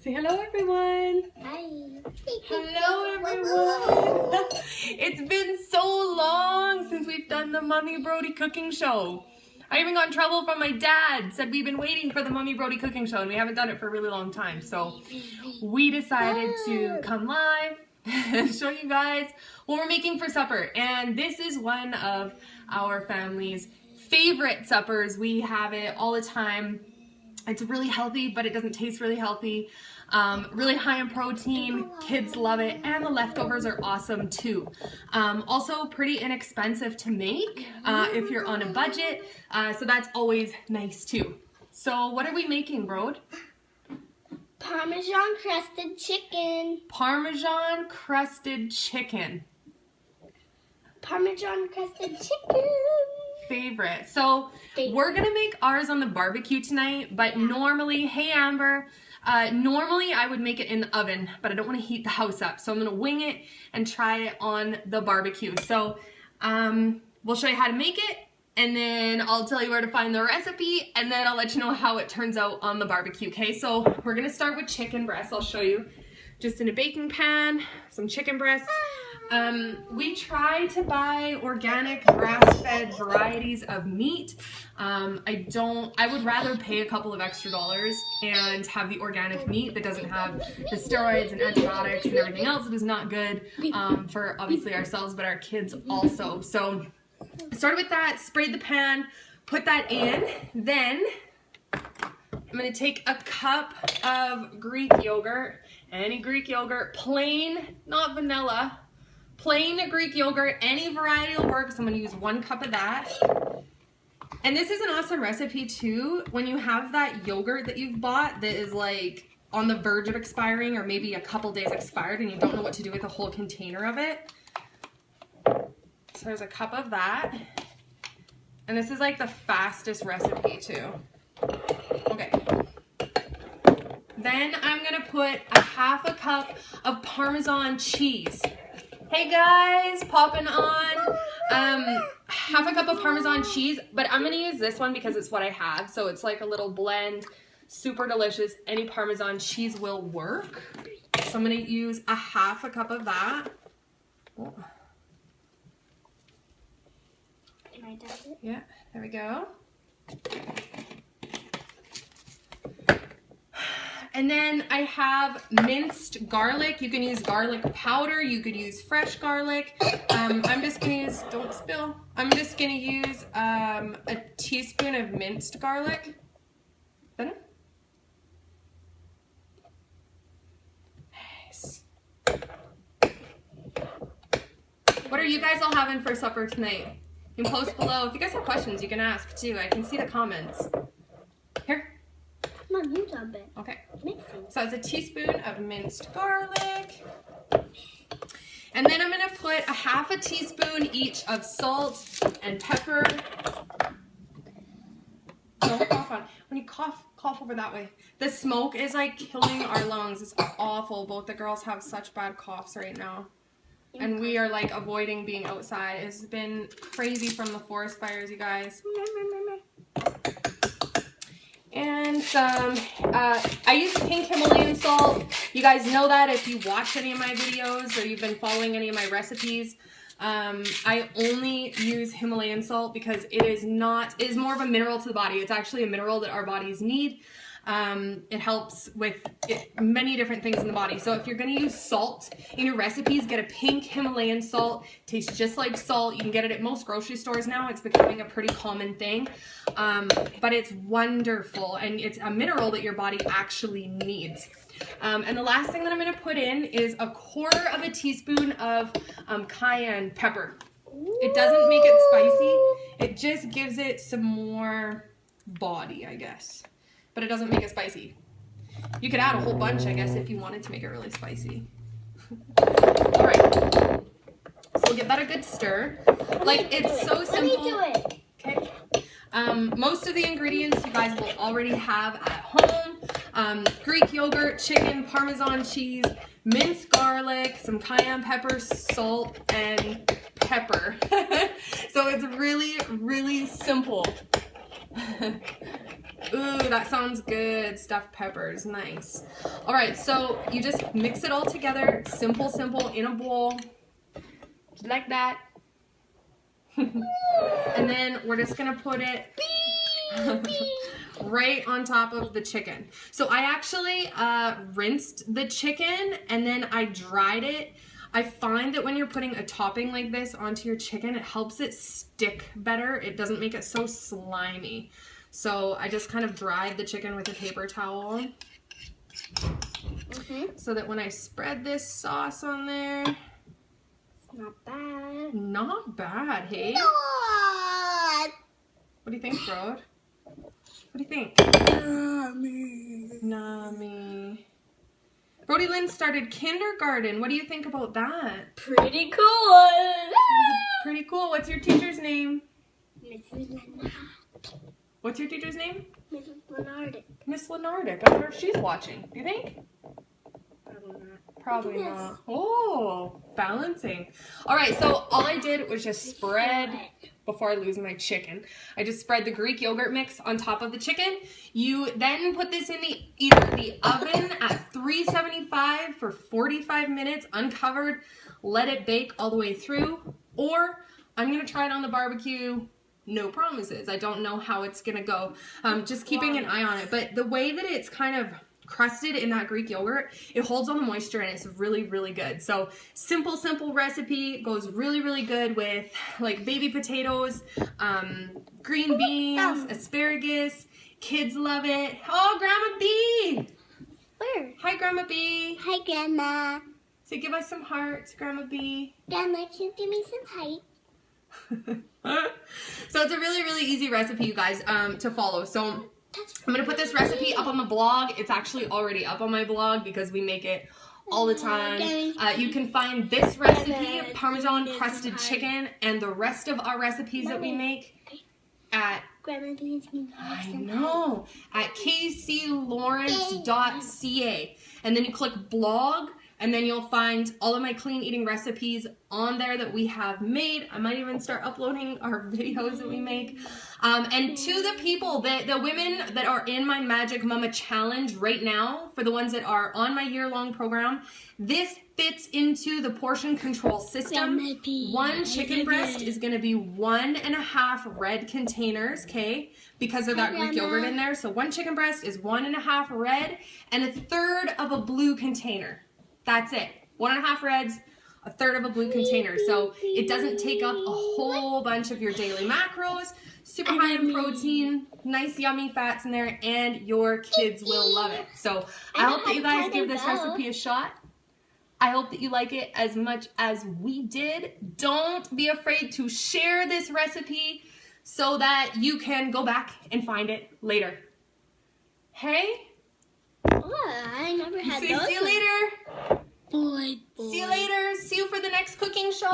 Say hello, everyone. Hi. Hello, everyone. It's been so long since we've done the Mummy Brody cooking show. I even got in trouble from my dad. Said we've been waiting for the Mummy Brody cooking show and we haven't done it for a really long time. So we decided to come live and show you guys what we're making for supper. And this is one of our family's favorite suppers. We have it all the time. It's really healthy, but it doesn't taste really healthy. Really high in protein, kids love it, and the leftovers are awesome too. Also pretty inexpensive to make if you're on a budget, so that's always nice too. So what are we making, Brod? Parmesan crusted chicken. Parmesan crusted chicken. Parmesan crusted chicken. Favorite. So we're gonna make ours on the barbecue tonight, but normally, hey Amber, normally I would make it in the oven, but I don't want to heat the house up, so I'm gonna wing it and try it on the barbecue. So we'll show you how to make it, and then I'll tell you where to find the recipe, and then I'll let you know how it turns out on the barbecue. Okay, so we're gonna start with chicken breasts. I'll show you. Just in a baking pan, some chicken breasts. We try to buy organic grass-fed varieties of meat. I would rather pay a couple of extra dollars and have the organic meat that doesn't have the steroids and antibiotics and everything else that is not good for obviously ourselves, but our kids also. So I started with that, sprayed the pan, put that in, then I'm going to take a cup of Greek yogurt, any Greek yogurt, plain, not vanilla, plain Greek yogurt, any variety will work, so I'm going to use 1 cup of that. And this is an awesome recipe too, when you have that yogurt that you've bought that is like on the verge of expiring or maybe a couple days expired and you don't know what to do with a whole container of it. So there's a cup of that. And this is like the fastest recipe too. Okay. Then I'm gonna put a 1/2 cup of Parmesan cheese. Hey guys, popping on. 1/2 cup of Parmesan cheese, but I'm gonna use this one because it's what I have. So it's like a little blend, super delicious. Any Parmesan cheese will work. So I'm gonna use a 1/2 cup of that. Oh. Can I touch it? Yeah, there we go. And then I have minced garlic. You can use garlic powder. You could use fresh garlic. I'm just gonna use, don't spill. I'm just gonna use a teaspoon of minced garlic. Then nice. What are you guys all having for supper tonight? You can post below. If you guys have questions, you can ask too. I can see the comments. Here. Mom, you dump it. Okay. Mixing. So it's a teaspoon of minced garlic. And then I'm going to put a 1/2 teaspoon each of salt and pepper. Don't cough on. When you cough over that way. The smoke is like killing our lungs. It's awful. Both the girls have such bad coughs right now. And we are like avoiding being outside. It's been crazy from the forest fires, you guys. And some, I use pink Himalayan salt. You guys know that if you watch any of my videos or you've been following any of my recipes. I only use Himalayan salt because it is more of a mineral to the body. It's actually a mineral that our bodies need. It helps with many different things in the body. So if you're going to use salt in your recipes, get a pink Himalayan salt. Tastes just like salt. You can get it at most grocery stores now. It's becoming a pretty common thing. But it's wonderful, and it's a mineral that your body actually needs. And the last thing that I'm going to put in is 1/4 teaspoon of cayenne pepper. It doesn't make it spicy. It just gives it some more body, I guess. But it doesn't make it spicy. You could add a whole bunch, I guess, if you wanted to make it really spicy. All right. So we'll give that a good stir. Like, it's so simple. Let me do it. Okay. Most of the ingredients you guys will already have at home. Greek yogurt, chicken, Parmesan cheese, minced garlic, some cayenne pepper, salt, and pepper. So it's really, really simple. Ooh, that sounds good. Stuffed peppers, nice. All right, so you just mix it all together, simple, in a bowl, just like that. And then we're just gonna put it right on top of the chicken. So I actually rinsed the chicken and then I dried it. I find that when you're putting a topping like this onto your chicken, it helps it stick better. It doesn't make it so slimy. So I just kind of dried the chicken with a paper towel. So that when I spread this sauce on there. Not bad. Not bad, hey? Not. What do you think, Brod? What do you think? Nami. Brody Lynn started kindergarten. What do you think about that? Pretty cool. Pretty cool. What's your teacher's name? Mrs. Lenard. What's your teacher's name? Mrs. Lenardic. Miss Lenardic. I wonder if she's watching. Do you think? Probably not. Probably not. Oh, balancing. All right, so all I did was just spread, before I lose my chicken, I just spread the Greek yogurt mix on top of the chicken. You then put this in either the oven at 375 for 45 minutes, uncovered, let it bake all the way through, or I'm gonna try it on the barbecue. No promises. I don't know how it's gonna go. Just keeping an eye on it. But the way that it's kind of crusted in that Greek yogurt, it holds all the moisture and it's really, really good. So simple recipe, goes really, really good with like baby potatoes, green beans, asparagus. Kids love it. Oh, Grandma B. Where? Hi, Grandma B. Hi, Grandma. So give us some hearts, Grandma B. Grandma, can you give me some height? So it's a really, really easy recipe, you guys, to follow. So I'm going to put this recipe up on the blog. It's actually already up on my blog because we make it all the time. You can find this recipe, Parmesan crusted chicken, and the rest of our recipes that we make at, I know, at kclawrence.ca. And then you click blog, and then you'll find all of my clean eating recipes on there that we have made. I might even start uploading our videos that we make. And to the people, the women that are in my Magic Mama Challenge right now, for the ones that are on my year-long program, this fits into the portion control system. One chicken breast is going to be 1.5 red containers, okay? Because of that Greek yogurt in there. So one chicken breast is 1.5 red and 1/3 of a blue container. That's it. 1.5 reds, 1/3 of a blue container. So it doesn't take up a whole bunch of your daily macros. Super high in protein, nice yummy fats in there, and your kids will love it. So I hope that you guys give this recipe a shot. I hope that you like it as much as we did. Don't be afraid to share this recipe so that you can go back and find it later. Hey? Oh, I never had those. See you later. Boy. See you later. See you for the next cooking show.